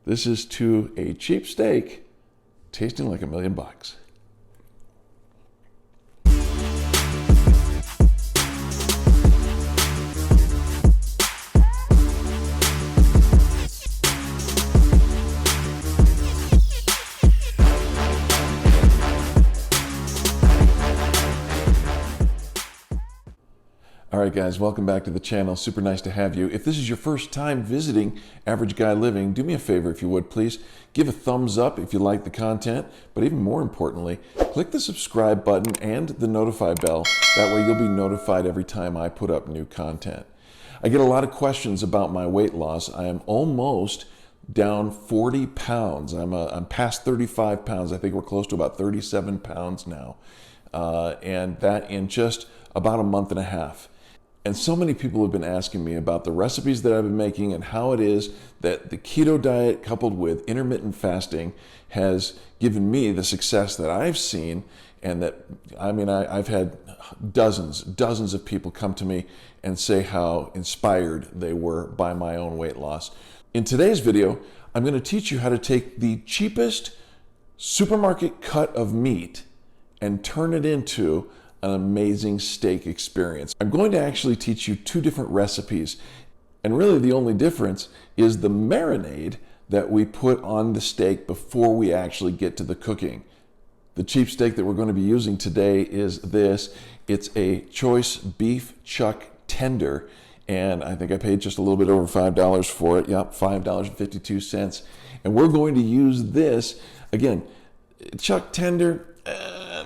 This is to a cheap steak tasting like $1,000,000. All right, guys, welcome back to the channel. Super nice to have you. If this is your first time visiting Average Guy Living, do me a favor if you would, please. Give a thumbs up if you like the content, but even more importantly, click the subscribe button and the notify bell. That way you'll be notified every time I put up new content. I get a lot of questions about my weight loss. I am almost down 40 pounds. I'm past 35 pounds. I think we're close to about 37 pounds now. And that in just about a month and a half. And so many people have been asking me about the recipes that I've been making and how it is that the keto diet coupled with intermittent fasting has given me the success that I've seen. And that, I've had dozens of people come to me and say how inspired they were by my own weight loss. In today's video, I'm going to teach you how to take the cheapest supermarket cut of meat and turn it into an amazing steak experience. I'm going to actually teach you two different recipes, and really the only difference is the marinade that we put on the steak before we actually get to the cooking. The cheap steak that we're going to be using today is this. It's a choice beef chuck tender, and I think I paid just a little bit over $5 for it. Yep, $5.52. And we're going to use this, again, chuck tender,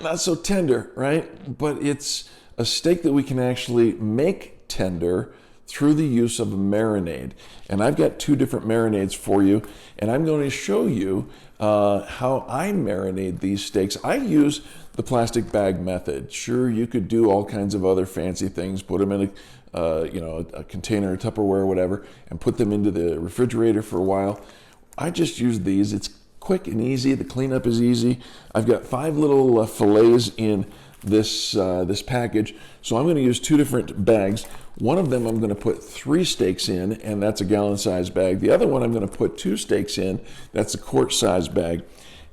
not so tender, right? But it's a steak that we can actually make tender through the use of a marinade. And I've got two different marinades for you, and I'm going to show you how I marinate these steaks. I use the plastic bag method. Sure, you could do all kinds of other fancy things, put them in a container, a Tupperware, whatever, and put them into the refrigerator for a while. I just use these. It's quick and easy. The cleanup is easy. I've got 5 little fillets in this package, so I'm going to use 2 different bags. One of them I'm going to put 3 steaks in, and that's a gallon-sized bag. The other one I'm going to put 2 steaks in. That's a quart-sized bag.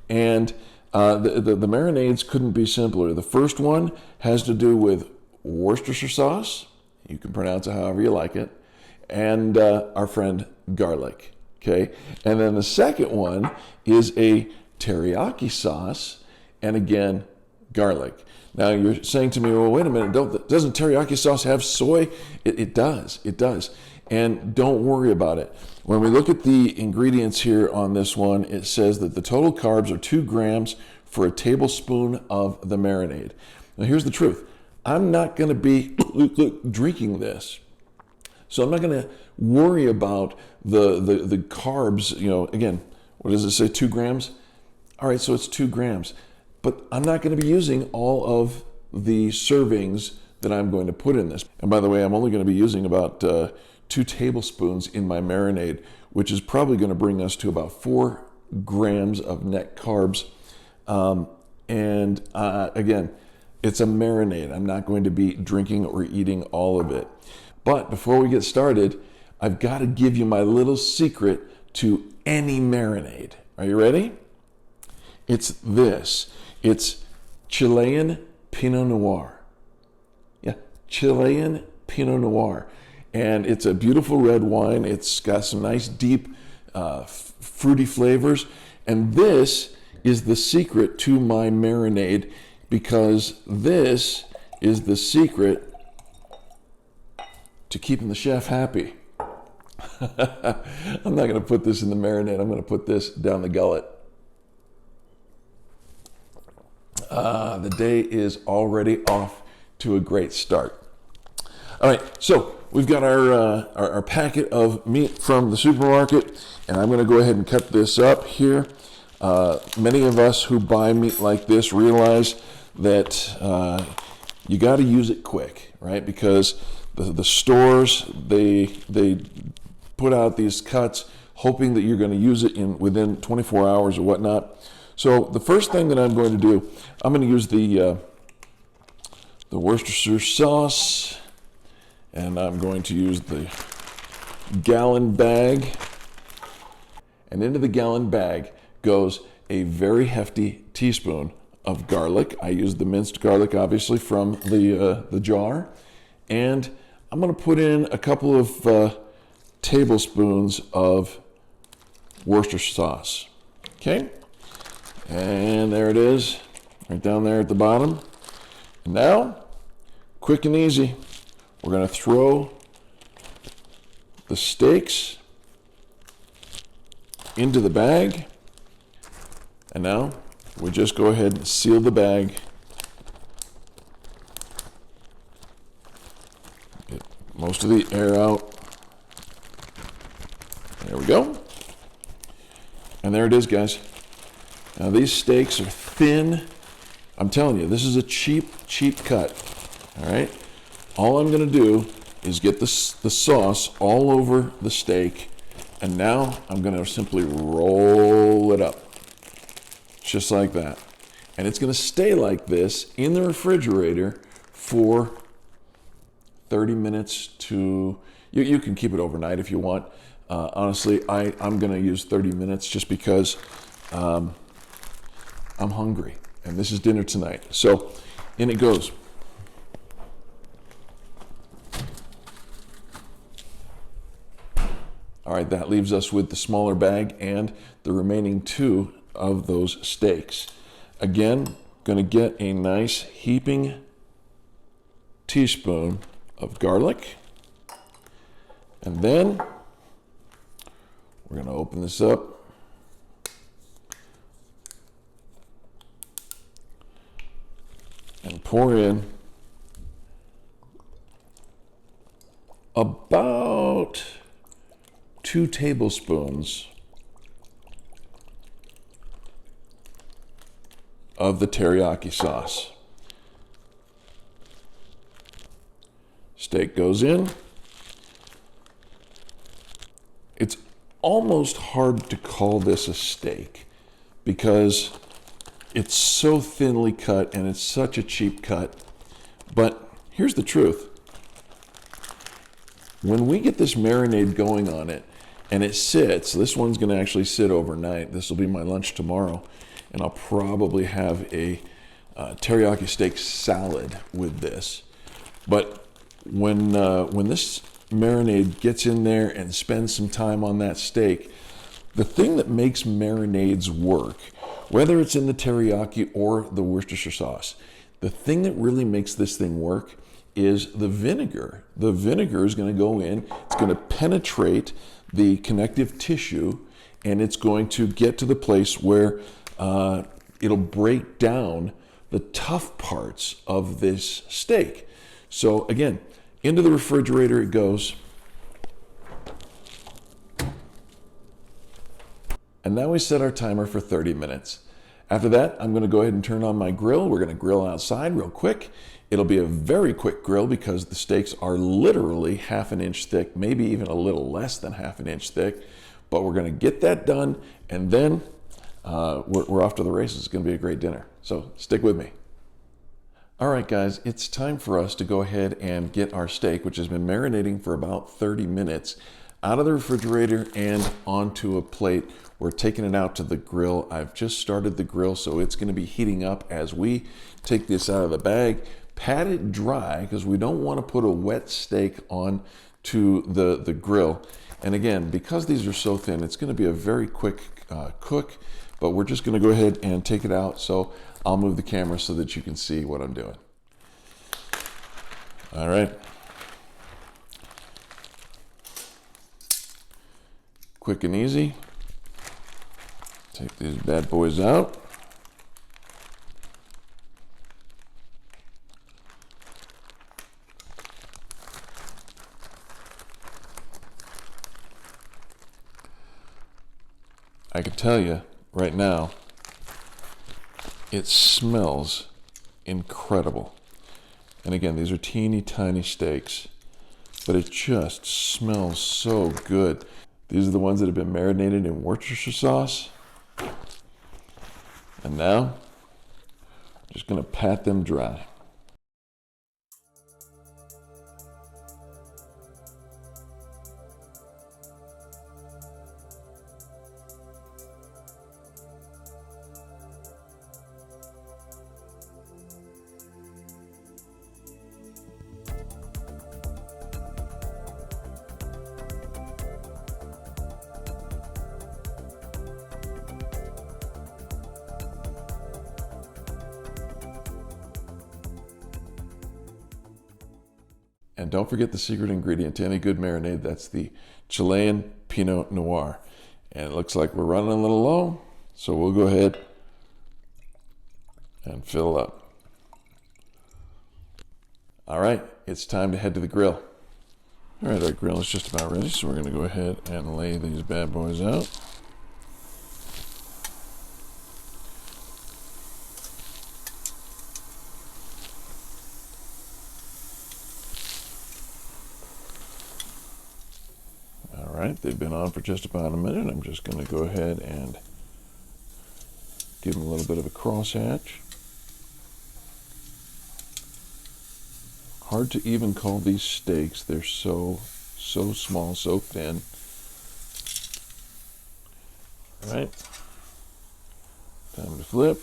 And the marinades couldn't be simpler. The first one has to do with Worcestershire sauce. You can pronounce it however you like it. And our friend garlic. Okay, and then the second one is a teriyaki sauce, and again, garlic. Now you're saying to me, well, wait a minute, doesn't teriyaki sauce have soy? It does, and don't worry about it. When we look at the ingredients here on this one, it says that the total carbs are 2 grams for a tablespoon of the marinade. Now here's the truth. I'm not going to be drinking this. So I'm not going to worry about the carbs. Again, what does it say, 2 grams? All right, so it's 2 grams. But I'm not going to be using all of the servings that I'm going to put in this. And by the way, I'm only going to be using about 2 tablespoons in my marinade, which is probably going to bring us to about 4 grams of net carbs. Again, it's a marinade. I'm not going to be drinking or eating all of it. But before we get started, I've got to give you my little secret to any marinade. Are you ready? It's this. It's Chilean Pinot Noir. Yeah, Chilean Pinot Noir. And it's a beautiful red wine. It's got some nice deep fruity flavors. And this is the secret to my marinade, because this is the secret to keeping the chef happy. I'm not going to put this in the marinade. I'm going to put this down the gullet. The day is already off to a great start. All right, so we've got our packet of meat from the supermarket, and I'm going to go ahead and cut this up here. Many of us who buy meat like this realize that you got to use it quick, right? Because the stores, they put out these cuts hoping that you're going to use it within 24 hours or whatnot. So the first thing that I'm going to do, I'm going to use the Worcestershire sauce, and I'm going to use the gallon bag. And into the gallon bag goes a very hefty teaspoon of garlic. I use the minced garlic, obviously, from the jar. And I'm going to put in a couple of tablespoons of Worcestershire sauce. Okay? And there it is, right down there at the bottom. And now, quick and easy, we're going to throw the steaks into the bag. And now we just go ahead and seal the bag. Get most of the air out. There we go. And there it is, guys. Now these steaks are thin. I'm telling you, this is a cheap cut. All right. All I'm going to do is get the sauce all over the steak. And now I'm going to simply roll it up. Just like that. And it's going to stay like this in the refrigerator for 30 minutes to, you can keep it overnight if you want. Honestly, I'm going to use 30 minutes just because I'm hungry. And this is dinner tonight. So in it goes. All right, that leaves us with the smaller bag and the remaining 2 of those steaks. Again, going to get a nice heaping teaspoon of garlic. And then we're going to open this up. And pour in about 2 tablespoons of the teriyaki sauce. Steak goes in. It's almost hard to call this a steak because it's so thinly cut and it's such a cheap cut. But here's the truth. When we get this marinade going on it and it sits, this one's going to actually sit overnight. This will be my lunch tomorrow. And I'll probably have a teriyaki steak salad with this. But when this marinade gets in there and spends some time on that steak, the thing that makes marinades work, whether it's in the teriyaki or the Worcestershire sauce, the thing that really makes this thing work is the vinegar. The vinegar is going to go in, it's going to penetrate the connective tissue, and it's going to get to the place where it'll break down the tough parts of this steak. So again, into the refrigerator it goes. And now we set our timer for 30 minutes. After that, I'm going to go ahead and turn on my grill. We're going to grill outside real quick. It'll be a very quick grill because the steaks are literally half an inch thick, maybe even a little less than half an inch thick. But we're going to get that done, and then we're off to the races. It's going to be a great dinner. So stick with me. All right, guys, it's time for us to go ahead and get our steak, which has been marinating for about 30 minutes, out of the refrigerator and onto a plate. We're taking it out to the grill. I've just started the grill, so it's going to be heating up as we take this out of the bag. Pat it dry because we don't want to put a wet steak on to the grill. And again, because these are so thin, it's going to be a very quick cook, but we're just going to go ahead and take it out. So I'll move the camera so that you can see what I'm doing. All right. Quick and easy. Take these bad boys out. I can tell you right now, it smells incredible. And again, these are teeny tiny steaks, but it just smells so good. These are the ones that have been marinated in Worcestershire sauce. And now, I'm just going to pat them dry. And don't forget the secret ingredient to any good marinade. That's the Chilean Pinot Noir. And it looks like we're running a little low, so we'll go ahead and fill up. All right, it's time to head to the grill. All right, our grill is just about ready, so we're going to go ahead and lay these bad boys out. All right, they've been on for just about a minute. I'm just going to go ahead and give them a little bit of a crosshatch. Hard to even call these steaks. They're so small, so thin. All right, time to flip.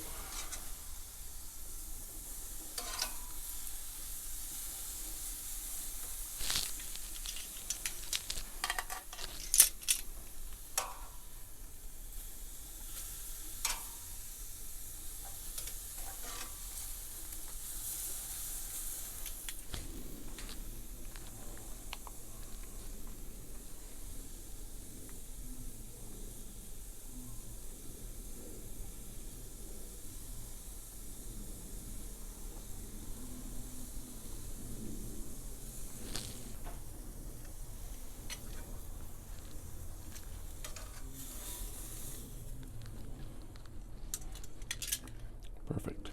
Perfect.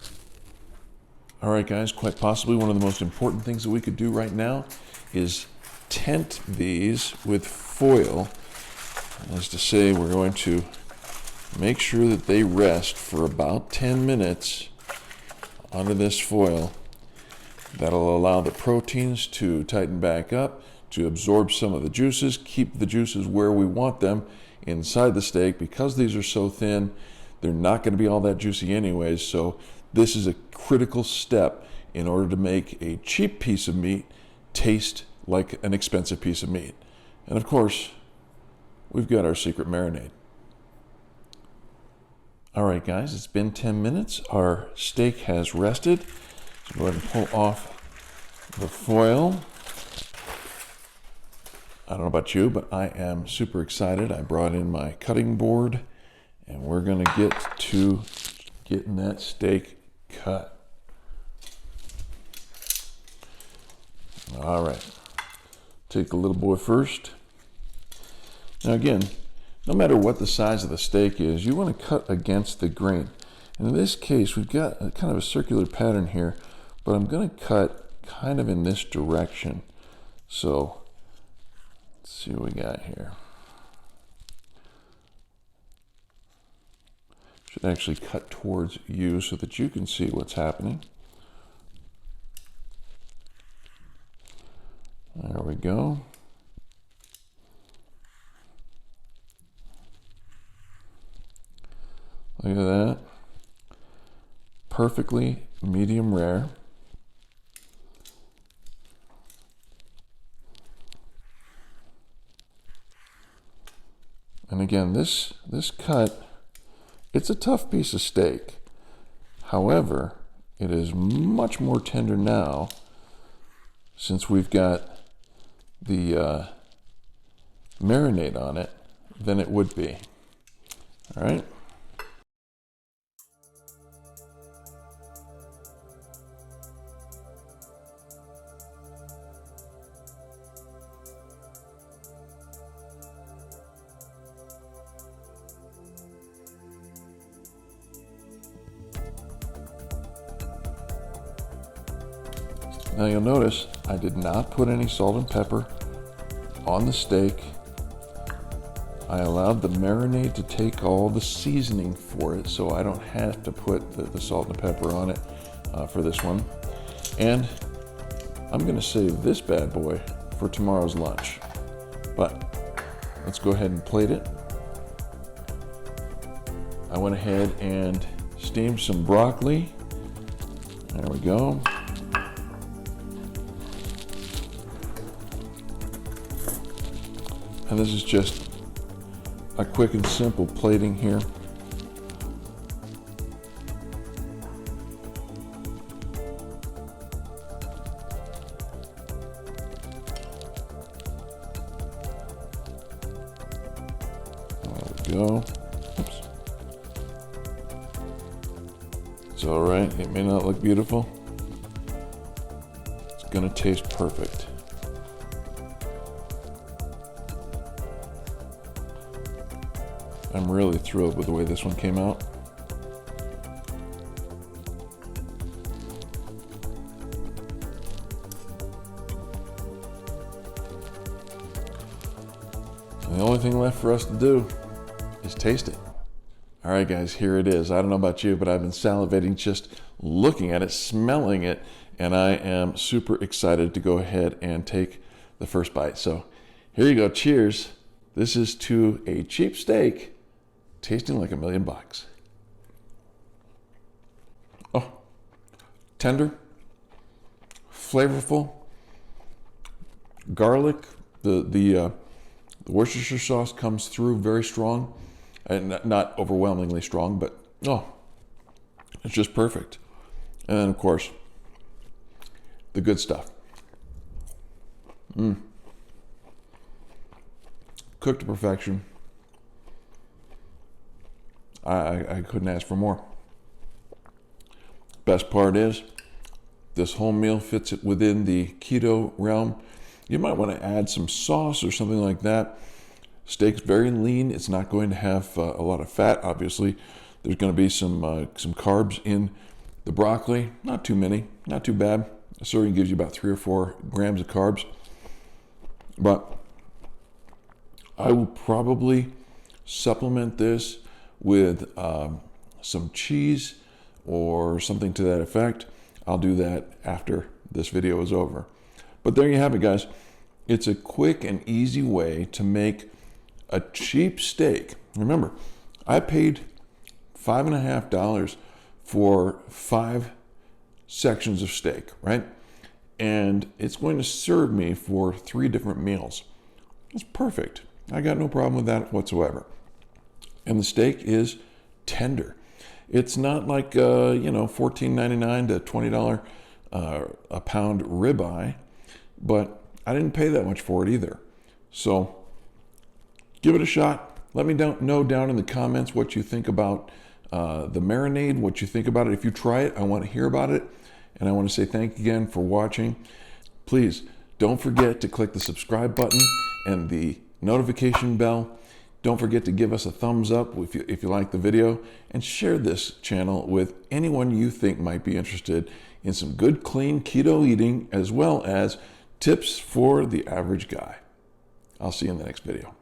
All right, guys, quite possibly one of the most important things that we could do right now is tent these with foil. As to say, we're going to make sure that they rest for about 10 minutes under this foil. That'll allow the proteins to tighten back up, to absorb some of the juices, keep the juices where we want them inside the steak. Because these are so thin, they're not going to be all that juicy anyways, so this is a critical step in order to make a cheap piece of meat taste like an expensive piece of meat. And of course, we've got our secret marinade. All right, guys, it's been 10 minutes. Our steak has rested. So go ahead and pull off the foil. I don't know about you, but I am super excited. I brought in my cutting board, and we're going to get to getting that steak cut. All right. Take the little boy first. Now again, no matter what the size of the steak is, you want to cut against the grain. And in this case, we've got a kind of a circular pattern here, but I'm going to cut kind of in this direction. So let's see what we got here. Should actually cut towards you so that you can see what's happening. There we go. Look at that. Perfectly medium rare. And again, this cut, it's a tough piece of steak. However, it is much more tender now since we've got the marinade on it than it would be. All right. Now you'll notice I did not put any salt and pepper on the steak. I allowed the marinade to take all the seasoning for it, so I don't have to put the salt and pepper on it for this one. And I'm gonna save this bad boy for tomorrow's lunch. But let's go ahead and plate it. I went ahead and steamed some broccoli. There we go. And this is just a quick and simple plating here. It's all right. It may not look beautiful. It's gonna taste perfect. I'm really thrilled with the way this one came out. And the only thing left for us to do is taste it. All right, guys, here it is. I don't know about you, but I've been salivating just looking at it, smelling it, and I am super excited to go ahead and take the first bite. So here you go. Cheers. This is to a cheap steak tasting like $1,000,000. Oh, tender, flavorful, garlic. The Worcestershire sauce comes through very strong, and not overwhelmingly strong, but it's just perfect. And then, of course, the good stuff. Cooked to perfection. I couldn't ask for more. Best part is, this whole meal fits it within the keto realm. You might want to add some sauce or something like that. Steak's very lean. It's not going to have a lot of fat, obviously. There's going to be some carbs in the broccoli. Not too many, not too bad. A serving gives you about 3 or 4 grams of carbs. But I will probably supplement this with some cheese or something to that effect. I'll do that after this video is over. But there you have it, guys. It's a quick and easy way to make a cheap steak. Remember, I paid $5.50 for 5 sections of steak, right? And it's going to serve me for 3 different meals. It's perfect. I got no problem with that whatsoever. And the steak is tender. It's not like $14.99 to $20 a pound ribeye, but I didn't pay that much for it either. So give it a shot. Let me know down in the comments what you think about the marinade, what you think about it. If you try it, I want to hear about it. And I want to say thank you again for watching. Please don't forget to click the subscribe button and the notification bell. Don't forget to give us a thumbs up if you like the video, and share this channel with anyone you think might be interested in some good, clean keto eating, as well as tips for the average guy. I'll see you in the next video.